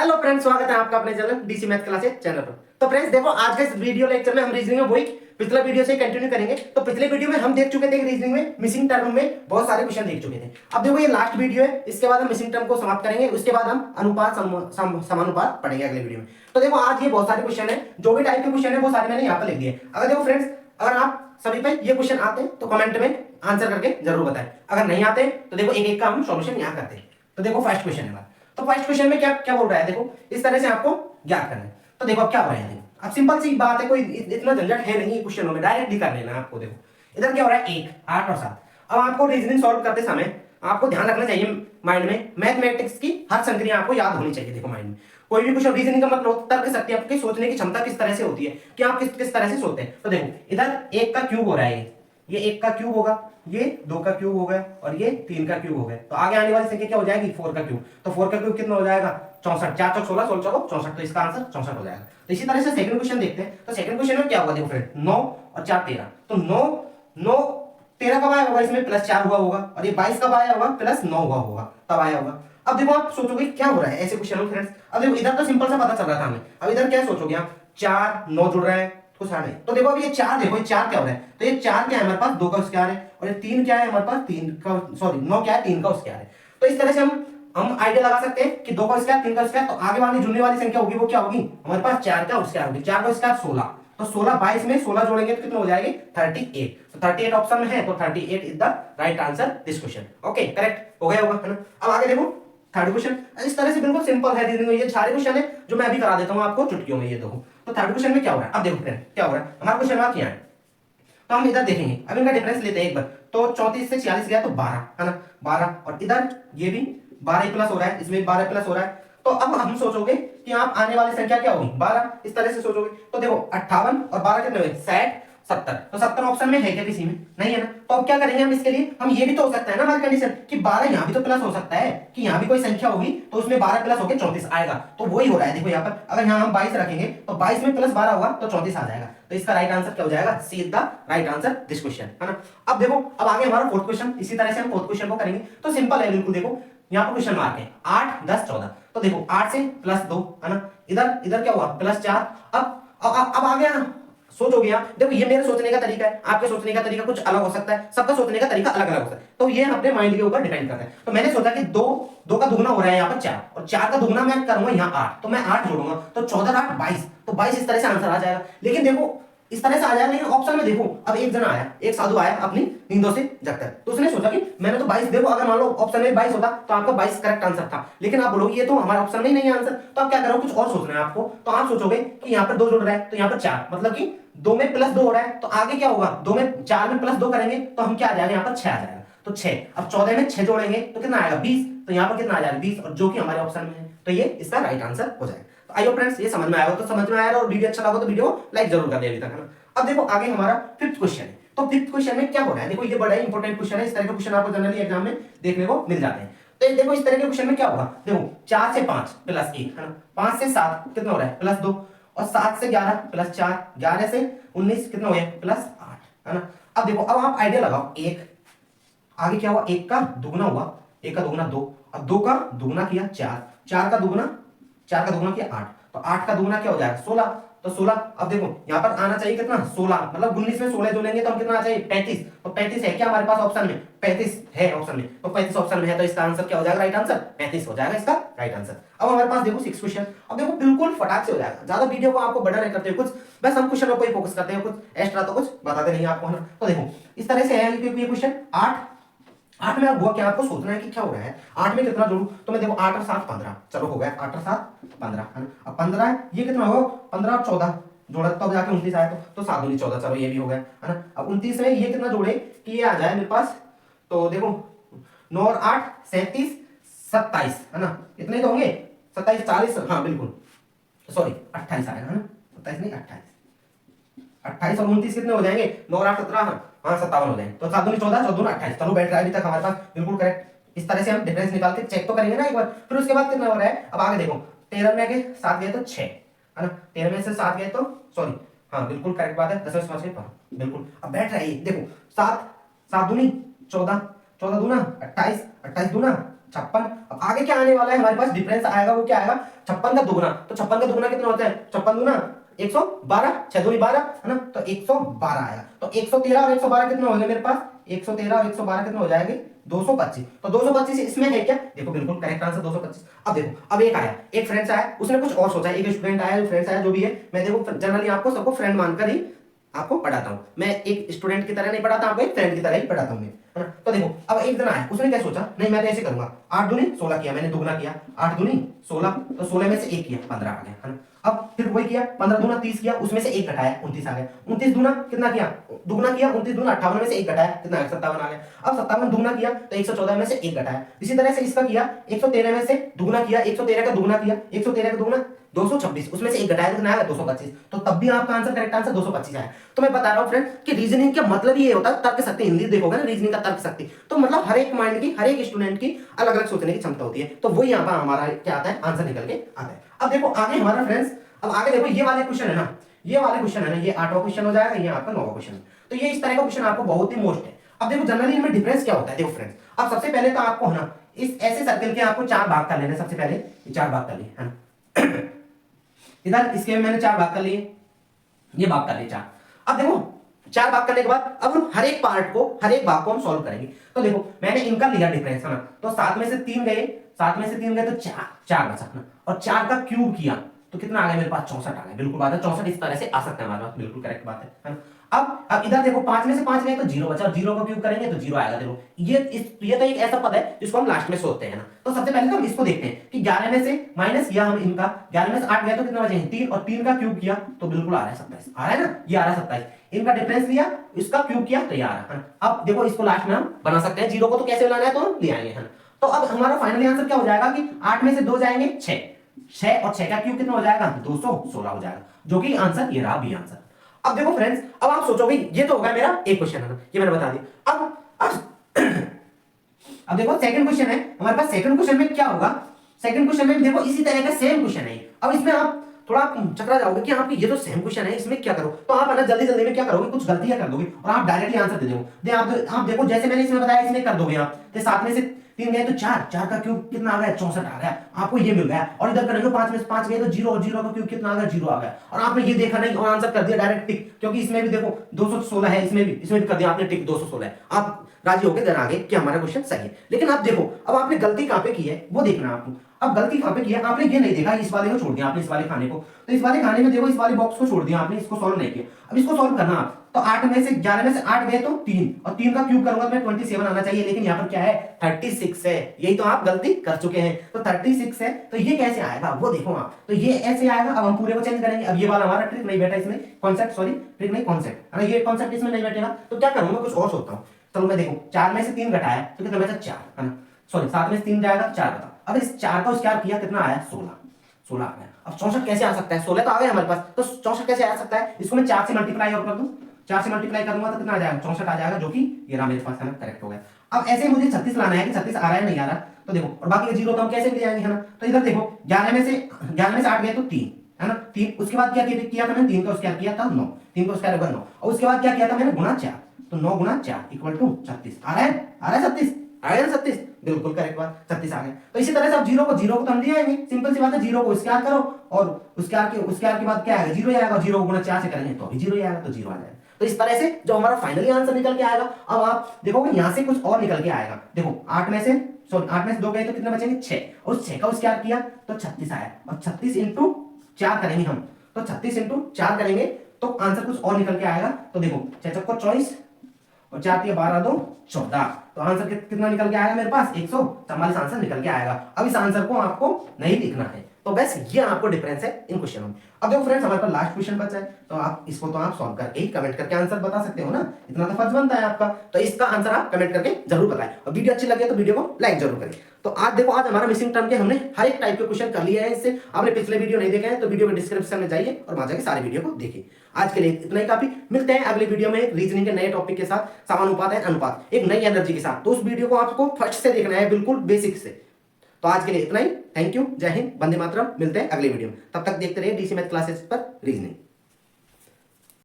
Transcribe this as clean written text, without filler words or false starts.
Hello friends, स्वागत है आपका अपने channel DC math classes channel पर। तो फ्रेंड्स देखो, आज के इस वीडियो लेक्चर में हम रीजनिंग में वही पिछला वीडियो से कंटिन्यू करेंगे। तो पिछले वीडियो में हम देख चुके थे रीजनिंग में मिसिंग टर्म में बहुत सारे क्वेश्चन देख चुके थे। अब देखो ये लास्ट वीडियो है, इसके बाद हम मिसिंग टर्म को समाप्त करेंगे, उसके बाद हम अनुपात समानुपात पढ़ेंगे अगले वीडियो में। तो देखो आज ये बहुत सारे क्वेश्चन है, जो भी टाइप के क्वेश्चन है वो सारे मैंने यहाँ पर लिख दिए। अगर देखो फ्रेंड्स, अगर आप सभी पे ये क्वेश्चन आते हैं तो कमेंट में आंसर करके जरूर बताएं। अगर नहीं आते तो देखो एक एक का हम सॉल्यूशन यहाँ करते हैं। तो देखो फर्स्ट क्वेश्चन है। तो फर्स्ट क्वेश्चन में क्या क्या बोल रहा है, देखो इस तरह से आपको ज्ञात करना है। तो देखो अब क्या हो रहा है, देखो अब सिंपल सी बात है, कोई इतना झंझट है नहीं क्वेश्चनों में, डायरेक्टली कर लेना है आपको। देखो इधर क्या हो रहा है, 1, 8 और 7। अब आपको रीजनिंग सॉल्व करते समय आपको ध्यान रखना चाहिए माइंड में, मैथमेटिक्स की हर संक्रिया आपको याद होनी चाहिए। देखो माइंड में कोई भी क्वेश्चन, रीजनिंग का मतलब तर्क शक्ति, आपकी सोचने की क्षमता किस तरह से होती है कि आप किस तरह से सोचते हैं। तो देखो इधर 1 का क्यूब हो रहा है, ये 1 का क्यूब होगा, ये 2 का क्यूब हो गया और ये 3 का क्यूब हो गया। तो आगे आने वाली संख्या क्या हो जाएगी, 4 का क्यूब। तो 4 का क्यूब कितना हो जाएगा, 64। 4 चौक 16, 16 चौक 64। तो इसका आंसर 64 हो जाएगा। तो इसी तरह से सेकंड क्वेश्चन देखते हैं। तो सेकंड क्वेश्चन में क्या होगा, देखो फ्रेंड 9 और 4 13। तो 9 9 13 कब आया होगा, इसमें +4 हुआ होगा, और ये 22 कब आया होगा, +9 हुआ होगा, तब आया होगा। अब देखो आप सोचोगे क्या हो रहा है ऐसे क्वेश्चन में फ्रेंड्स। अब देखो इधर तो सिंपल सा पता चल रहा था हमें, अब इधर क्या सोचोगे आप, 4 9 जुड़ रहा है कुछ नहीं। तो देखो अब ये 4, देखो ये 4 क्या हो रहा है, तो ये 4 क्या है हमारे पास, 2 का स्क्वायर है, और ये 3 क्या है हमारे पास, 3 का सॉरी 9 क्या है, 3 का स्क्वायर है। तो इस तरह से हम आइडिया लगा सकते हैं कि 2 का स्क्वायर 3 का स्क्वायर, तो आगे वाली जुड़ने वाली संख्या होगी वो क्या होगी, हमारे पास 4 का स्क्वायर होगी। 4 का स्क्वायर 16, तो 16 22 में 16 जोड़ेंगे तो कितना हो जाएगी, 38। तो 38 ऑप्शन में है, तो 38 is the right answer this question. Okay, correct हो गया होगा, है ना। अब आगे देखो थर्ड क्वेश्चन, इस तरह से बिल्कुल सिंपल है रीजनिंग में, ये सारे क्वेश्चन है जो मैं अभी करा देता हूं आपको चुटकियों में। ये देखो तो थर्ड क्वेश्चन में क्या हो रहा है, अब देखो फ्रेंड क्या हो रहा है, हमारा क्वेश्चन मार्क यहाँ है। तो हम इधर देखेंगे, अब इनका डिफरेंस लेते हैं एक बार। तो 34 से 46 गया तो 12, है ना, 12, और इधर ये भी 12 प्लस हो रहा है, इसमें 12 प्लस हो रहा है। तो अब हम सोचोगे कि आप आने वाली संख्या क्या होगी, 12, इस तरह से सोचोगे। तो देखो 58 और 12 कितने हुए, 60 70। तो 70 ऑप्शन में है क्या, किसी में नहीं है ना। तो अब क्या करेंगे हम इसके लिए, हम ये भी तो हो सकता है ना हमारी कंडीशन कि 12 यहाँ भी तो प्लस हो सकता है, कि यहाँ भी कोई संख्या होगी तो उसमें 12 प्लस होकर 34 आएगा। तो वही हो रहा है देखो यहाँ पर, अगर यहाँ हम 22 रखेंगे तो 22 में +12 होगा तो 34 आ जाएगा। तो इसका राइट आंसर क्या हो जाएगा, C is the right answer this question, है ना। अब देखो अब आगे हमारा फोर्थ क्वेश्चन, इसी तरह से हम फोर्थ क्वेश्चन को करेंगे। तो सिंपल है बिल्कुल, देखो यहाँ पर क्वेश्चन मार्क है 8 10 14। तो देखो 8 से +2, है ना, इधर इधर क्या हुआ, +4। अब आ गया, सोचोगे आप, देखो ये मेरे सोचने का तरीका है, आपके सोचने का तरीका कुछ अलग हो सकता है, सबका सोचने का तरीका अलग अलग हो सकता है। तो ये अपने माइंड के ऊपर डिपेंड करता है। तो मैंने सोचा कि 2 का दुगना हो रहा है यहाँ पर 4, और 4 का दुगना मैं करूंगा यहाँ 8, तो मैं 8 जोड़ूंगा, तो 14 8 22। तो 22 इस तरह से आंसर आ जाएगा। लेकिन देखो इस तरह से आ जाएगा, लेकिन ऑप्शन में देखो अब एक जना आया, एक साधु आया अपनी नींदों से जगकर, तो उसने सोचा कि मैंने तो 22, देखो अगर मान लो ऑप्शन में 22 होता तो आपका 22 करेक्ट आंसर था। लेकिन आप बोलोगे ये तो हमारे ऑप्शन में ही नहीं है आंसर, तो आप क्या करोगे, कुछ और सोचना है आपको। तो आप सोचोगे कि यहाँ पर 2 जुड़ रहा है तो यहाँ पर 4, मतलब कि 2 में +2 हो रहा है, तो आगे क्या होगा, 2 में 4 में +2 करेंगे तो हम क्या आ जाएगा, यहाँ पर 6 आ जाएगा। तो 6, अब 14 में 6 जोड़ेंगे तो कितना आएगा, 20। तो यहाँ पर कितना आ जाएगा, 20, और जो कि हमारे ऑप्शन में है, तो ये इसका राइट आंसर हो जाएगा। तो आई होप फ्रेंड्स ये समझ में आएगा, तो समझ में आया और वीडियो अच्छा लगा तो वीडियो लाइक जरूर कर दे अभी तक, है ना। अब देखो आगे हमारा फिफ्थ क्वेश्चन है। तो फिफ्थ क्वेश्चन में क्या हो रहा है, देखो ये बड़ा ही इंपॉर्टेंट क्वेश्चन है, इस तरह के क्वेश्चन आपको जनरली एग्जाम में देखने को मिल जाते हैं। तो देखो इस तरह के क्वेश्चन में क्या होगा, देखो 4 से 5 +1, है ना, 5 से 7 कितना हो रहा है, +2, और 7 से 11 +4, 11 से 19 कितना हो गया, +8, है ना। अब देखो अब आप आइडिया लगाओ, एक आगे क्या हुआ, 1 का दुगना हुआ, 1 का दुगना 2, और 2 का दुगना किया 4, 4 का दुगना किया 8, तो 8 का दुगना क्या हो जाएगा, 16। तो 16, अब देखो यहाँ पर आना चाहिए कितना, 16, मतलब 19 में 16 जोड़ेंगे तो हम कितना आ चाहिए, 35। तो 35 है क्या हमारे पास ऑप्शन में, 35 है ऑप्शन में, तो 35 ऑप्शन में है, तो इसका आंसर क्या हो जाएगा, राइट आंसर 35 हो जाएगा इसका राइट आंसर। अब हमारे पास देखो 6 क्वेश्चन, अब देखो बिल्कुल फटाक से हो जाएगा, ज्यादा वीडियो को आपको बड़ा नहीं करते हो कुछ, बस हम क्वेश्चनों को ही फोकस करते हैं, कुछ एक्स्ट्रा तो कुछ बताते नहीं आपको, है ना। तो देखो इस तरह से है ये क्वेश्चन। 8 में अब हुआ क्या, आपको सोचना है कि क्या हो रहा है, 8 में कितना जोड़ू। तो मैं देखो 8 और 7 15, चलो हो गया, 8 और 7 15, है ना। अब 15 है, ये कितना होगा, 15 और 14 जोड़ा तब जाके 29 आया, तो 7 दूनी 14, चलो ये भी हो गया, है ना। अब 29 में ये कितना जोड़े कि ये आ जाए मेरे पास, तो देखो 9 और 8 37 27, है ना, इतने ही तो होंगे, 27 40, हाँ बिल्कुल, सॉरी 28 आएगा, है ना, 27 नहीं 28, 28 और 29 कितने हो जाएंगे, 9 और 8 17, हाँ 57 हो जाएंगे। तो 7 दूनी 14, 14 दूनी 28, चलो बैठ रहा है अभी तक हमारे पास बिल्कुल करेक्ट। इस तरह से हम डिफरेंस निकाल के चेक तो करेंगे ना एक बार, फिर उसके बाद कितना हो रहा है। अब आगे देखो 13 में के 7 गए तो 6, है ना, 13 में से 7 गए तो सॉरी, हाँ बिल्कुल करेक्ट बात है, 10 में 5 गए बिल्कुल। अब बैठ रहा है ये देखो 7 7 दूनी 14, 14 दूना 28, 28 दूना 56। अब आगे क्या आने वाला है हमारे पास डिफरेंस आएगा, वो क्या आएगा 56 का दुगना। तो 56 का दुगना कितना होता है 56 दूना 112, 6 दूनी 12 है ना, तो 112 आया। तो 113 और 112 कितना हो गया मेरे पास 113 और 112 कितना हो जाएंगे 225। तो 225 इसमें है क्या, देखो बिल्कुल करेक्ट आंसर 225। अब देखो अब एक आया, एक फ्रेंड्स आया, उसने कुछ और सोचा, एक स्टूडेंट आया, फ्रेंड्स आया, जो भी है, मैं देखो जनरली आपको सबको फ्रेंड मानकर ही आपको पढ़ाता हूं, मैं एक स्टूडेंट की तरह नहीं पढ़ाता, आपको एक फ्रेंड की तरह ही पढ़ाता हूं मैं, है ना। तो देखो अब एक जना है, उसने क्या सोचा, नहीं मैं तो ऐसे करूंगा, 8 दूनी 16 किया, मैंने दुगना किया, 8 दूनी 16, तो 16 में से 1 किया 15 आ गया, है ना। अब फिर वही किया, 15 दूना 30 किया, उसमें से 1 घटाया 29 आ गया, 29 दूना कितना किया दुगना किया, 29 दूना 58 में से 1 घटाया कितना 57 आ गया। अब 57 दुगना किया तो 114 में से 1 घटाया। इसी तरह से इसका किया 113 में से दुगना किया, 113 का दुगना किया, 113 का दुगना 226, उसमें से 1 घटाया कितना आया 225। तो तब भी आपका आंसर करेक्ट आंसर 225 आया। तो मैं बता रहा हूं फ्रेंड कि रीजनिंग का मतलब ये होता है तर्क शक्ति, हिंदी देखोगे ना रीजनिंग का तर्क शक्ति, तो मतलब हर एक माइंड की, हर एक स्टूडेंट की अलग अलग सोचने की क्षमता होती है। तो वो यहाँ पर हमारा क्या आता है आंसर निकल के आता है। अब देखो आगे हमारा फ्रेंड्स, अब आगे देखो ये वाले क्वेश्चन है ना, ये वाले क्वेश्चन है ना, ये 8वां क्वेश्चन हो जाएगा, ये आपका 9वां क्वेश्चन। तो ये इस तरह का क्वेश्चन आपको बहुत ही मोस्ट है। अब देखो जनरली इनमें डिफरेंस क्या होता है, देखो फ्रेंड्स, अब सबसे पहले तो आपको है ना इस ऐसे सर्कल के आपको 4 भाग कर लेने, सबसे पहले ये 4 भाग कर लिए, है ना। इधर इसके मैंने 4 भाग कर लिए, ये भाग कर लिए 4। अब देखो 4 भाग करने के बाद अब हम हर एक पार्ट को, हर एक भाग को हम सॉल्व करेंगे। तो देखो मैंने इनका लिया डिफरेंस, है ना, तो 7 में से 3 गए, 7 में से 3 गए तो 4 बचा ना, और 4 का क्यूब किया तो कितना आ गया मेरे पास 64 आ गया। बिल्कुल बात है, 64 इस तरह से आ सकता है हमारे पास, बिल्कुल करेक्ट बात है ना। अब इधर देखो 5 में से 5 गए तो 0 बचा, और 0 का क्यूब करेंगे तो 0 आएगा। देखो ये तो एक ऐसा पद है जिसको हम लास्ट में सोचते हैं ना। तो सबसे पहले तो हम इसको देखते हैं कि 11 में से माइनस किया हम इनका, 11 में से 8 गया तो कितना बचे 3, और 3 का क्यूब किया तो बिल्कुल आ रहा है 27, आ रहा है ना, ये आ रहा है 27। इनका डिफरेंस लिया, इसका क्यूब किया तो ये आ रहा है। अब देखो इसको लास्ट में हम बना सकते हैं, 0 को तो कैसे बनाना है तो हम ले आएंगे, है ना। तो अब हमारा फाइनली आंसर क्या हो जाएगा कि 8 में से 2 जाएंगे 6 और 6 का क्यूब कितना हो जाएगा 216 हो जाएगा, जो कि आंसर ये रहा बी आंसर। अब देखो फ्रेंड्स, अब आप सोचो भाई ये तो होगा मेरा एक क्वेश्चन, है ना, ये मैंने बता दिया। अब देखो सेकंड क्वेश्चन है हमारे पास, सेकंड क्वेश्चन में क्या होगा, सेकंड क्वेश्चन में देखो इसी तरह का सेम क्वेश्चन है। अब इसमें आप थोड़ा चकरा जाओगे कि आप ये तो सेम क्वेश्चन है, इसमें क्या करो, तो आप ना जल्दी जल्दी में क्या करोगे, कुछ गलतियां कर दोगे और आप डायरेक्टली आंसर दे दोगे। आप देखो जैसे मैंने इसमें बताया, इसमें कर दोगे आप, तो 7 में से 3 गए तो 4, 4 का क्यूब कितना आ गया 64 आ गया, आपको ये मिल गया। और इधर करेंगे 5 में से 5 गए तो 0, और 0 का क्यूब कितना आ गया 0 आ गया, और आपने ये देखा नहीं और आंसर कर दिया डायरेक्ट टिक, क्योंकि इसमें भी देखो 216 है, इसमें भी कर दिया आपने टिक 216 है। आप राजी होकर जरा आगे कि हमारा क्वेश्चन सही है। लेकिन आप देखो अब आपने गलती कहां पे की है वो देखना आपको। अब गलती कहां पे की है, आपने ये नहीं देखा, इस वाले को छोड़ दिया आपने, इस वाले खाने को, तो इस वाले खाने में देखो इस वाले बॉक्स को छोड़ दिया आपने, इसको सॉल्व नहीं किया। अब इसको सॉल्व करना आप, तो 8 में से 11 में से 8 गए तो 3, और 3 का क्यूब करूंगा तो मैं 27 आना चाहिए, लेकिन यहाँ पर क्या है 36 है, यही तो आप गलती कर चुके हैं। तो 36 है, तो ये कैसे आएगा वो देखो आप, तो ये ऐसे आएगा। अब हम पूरे को चेंज करेंगे, अब ये वाला हमारा ट्रिक नहीं बैठा इसमें, कॉन्सेप्ट, सॉरी ट्रिक नहीं कॉन्सेप्ट, अरे ये कॉन्सेप्ट इसमें नहीं बैठेगा, तो क्या करूंगा कुछ और सोचता हूँ। चलो मैं देखो 4 में से 3 घटाया तो कितना बचा 4, है ना, सॉरी 7 में से 3 जाएगा 4 बता। अब इस 4 का स्क्वायर किया कितना आया 16 आ गया। अब 64 कैसे आ सकता है, 16 तो आ गया हमारे पास, तो 64 कैसे आ सकता है, इसको मैं 4 से मल्टीप्लाई और कर दूं, 4 से मल्टीप्लाई करूंगा तो कितना आ जाएगा 64 आ जाएगा, जो कि ये रहा मेरे पास, है ना, करेक्ट हो गया। अब ऐसे मुझे 36 लाना है कि 36 आ रहा है नहीं आ रहा, तो देखो और बाकी का 0 तो हम कैसे ले जाएंगे, है ना। तो इधर देखो 11 में से 8 गए तो 3, है ना, 3, उसके बाद क्या किया था मैंने 3 का स्क्वायर किया था 9, 3 का स्क्वायर होगा 9, और उसके बाद क्या किया था मैंने गुणा 4, तो 9 गुणा 4 इक्वल टू 36 आ रहा है 36 आ गया 36, बिल्कुल करेक्ट बात, 36 आ गया। तो इसी तरह से अब 0 को तो हम ले आएंगे, सिंपल सी बात है, 0 को स्क्वायर करो और स्क्वायर के बाद क्या आएगा 0 आएगा, 0 को गुणा 4 से करेंगे तो भी 0 आएगा, तो 0 आ जाएगा। तो इस तरह से जो हमारा फाइनली आंसर निकल के आएगा, अब आप देखोगे यहां से कुछ और निकल के आएगा। देखो 8 में से 2 गए तो कितने बचेंगे 6, और 6 का स्क्वायर किया तो 36 आया, और 36 इंटू 4 करेंगे हम, तो 36 इंटू 4 करेंगे तो आंसर कुछ और निकल के आएगा। तो देखो 6 चौको 24 और 4 3 12 2 14, तो आंसर कितना निकल के आएगा मेरे पास 144 आंसर निकल के आएगा। अब इस आंसर को आपको नहीं लिखना है, तो बस ये आपको डिफरेंस है इन क्वेश्चनों में। अब देखो फ्रेंड्स हमारे पास लास्ट क्वेश्चन बचा है, तो आप इसको तो आप सॉल्व करके ही कमेंट करके आंसर बता सकते हो ना, इतना तो फर्ज बनता है आपका। तो इसका आंसर आप कमेंट करके जरूर बताएं, और वीडियो अच्छी लगे तो वीडियो को लाइक जरूर करें। तो आज देखो आज हमारा मिसिंग टर्म के हमने हर एक टाइप के क्वेश्चन कर लिए हैं इससे। आपने पिछले वीडियो नहीं देखे हैं तो वीडियो के डिस्क्रिप्शन में जाइए और वहां जाके सारे वीडियो को देखिए। आज के लिए इतना ही काफी, मिलते हैं अगले वीडियो में रीजनिंग के नए टॉपिक के साथ, समानुपात है अनुपात, एक नई एनर्जी के साथ। तो उस वीडियो को आपको फर्स्ट से देखना है, बिल्कुल बेसिक से। तो आज के लिए इतना ही, थैंक यू, जय हिंद, वंदे मातरम। मिलते हैं अगले वीडियो में, तब तक देखते रहिए डीसी मैथ क्लासेस पर रीजनिंग।